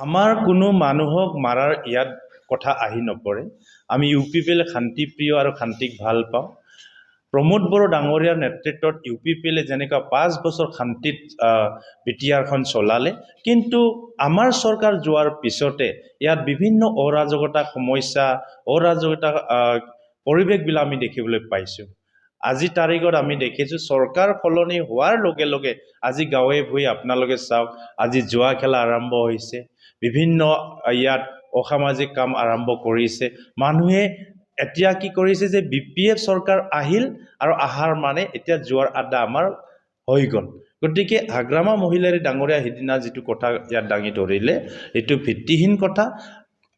আমাৰ কোনো মানুহক মাৰাৰ ইয়াত কথা আহি নপৰে। আমি ইউ পি পি এল শান্তিপ্ৰিয় আৰু শান্তিক ভাল পাওঁ। প্ৰমোদ বড়ো ডাঙৰীয়াৰ নেতৃত্বত ইউ পি পি এলে যেনেকুৱা 5 বছৰ শান্তিত বিটিআৰখন চলালে, কিন্তু আমাৰ চৰকাৰ যোৱাৰ পিছতে ইয়াত বিভিন্ন অৰাজকতা সমস্যা, অৰাজকতা পৰিৱেশবিলাক আমি দেখিবলৈ পাইছোঁ। আজি তাৰিখত আমি দেখিছোঁ চৰকাৰ সলনি হোৱাৰ লগে লগে আজি গাঁৱে ভূঞে আপোনালোকে চাওক, আজি জুৱা খেলা আৰম্ভ হৈছে, বিভিন্ন ইয়াত অসামাজিক কাম আৰম্ভ কৰিছে। মানুহে এতিয়া কি কৰিছে যে BPF চৰকাৰ আহিল আৰু আহাৰ মানে এতিয়া জুৱাৰ আড্ডা আমাৰ হৈ গ'ল। গতিকে হাগ্ৰামা মহিলাৰী ডাঙৰীয়া সিদিনা যিটো কথা ইয়াত দাঙি ধৰিলে, এইটো ভিত্তিহীন কথা।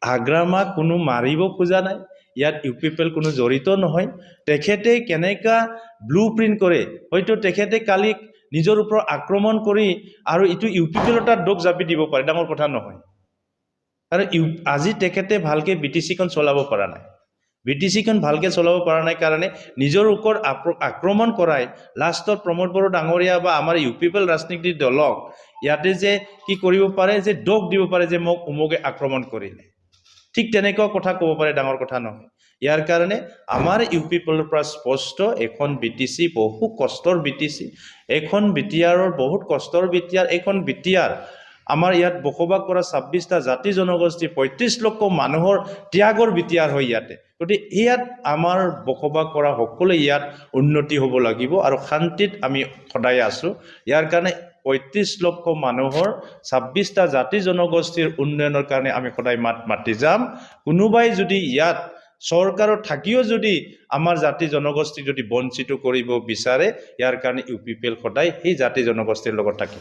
হাগ্ৰামা কোনো মাৰিব খোজা নাই, ইয়াত ইউ পি পি এল কোনো জড়িত নহয়। তেখেতে কেনেকা ব্লু প্ৰিণ্ট কৰে, হয়তো তেখেতে কালি নিজৰ ওপৰত আক্ৰমণ কৰি আৰু এইটো ইউ পি পি এলৰ তাত দোষ জাপি দিব পাৰে, ডাঙৰ কথা নহয়। আৰু আজি তেখেতে ভালকে BTCখন চলাব পৰা নাই। BTCখন ভালকে চলাব পৰা নাই কাৰণে নিজৰ ওপৰত আক্ৰমণ কৰাই লাষ্টত প্ৰমোদ বড়ো ডাঙৰীয়া বা আমাৰ ইউ পি পি এল ৰাজনীতিৰ দলক ইয়াতে যে কি কৰিব পাৰে, যে দোষ দিব পাৰে যে মোক উমুকে আক্ৰমণ কৰিলে। ঠিক তেনেকুৱা কথা ক'ব পাৰে, ডাঙৰ কথা নহয়। ইয়াৰ কাৰণে আমাৰ ইউ পি পি এলৰ পৰা স্পষ্ট এখন BTC বহু কষ্টৰ BTC, এখন বিটিআৰৰ বহুত কষ্টৰ বিটিআৰ। এখন বিটিআৰ আমাৰ ইয়াত বসবাস কৰা 26টা জাতি জনগোষ্ঠী 35 লক্ষ মানুহৰ ত্যাগৰ বিটিআৰ হয় ইয়াতে। গতিকে ইয়াত আমাৰ বসবাস কৰা সকলোৱে ইয়াত উন্নতি হ'ব লাগিব আৰু শান্তিত আমি সদায় আছোঁ। ইয়াৰ কাৰণে 35 লক্ষ মানুহৰ 26টা জাতি জনগোষ্ঠীৰ উন্নয়নৰ কাৰণে আমি সদায় মাত মাতি যাম। কোনোবাই যদি ইয়াত চৰকাৰৰ থাকিও যদি আমাৰ জাতি জনগোষ্ঠীক যদি বঞ্চিত কৰিব বিচাৰে, ইয়াৰ কাৰণে ইউ পি পি এল সদায় সেই জাতি জনগোষ্ঠীৰ লগত থাকে।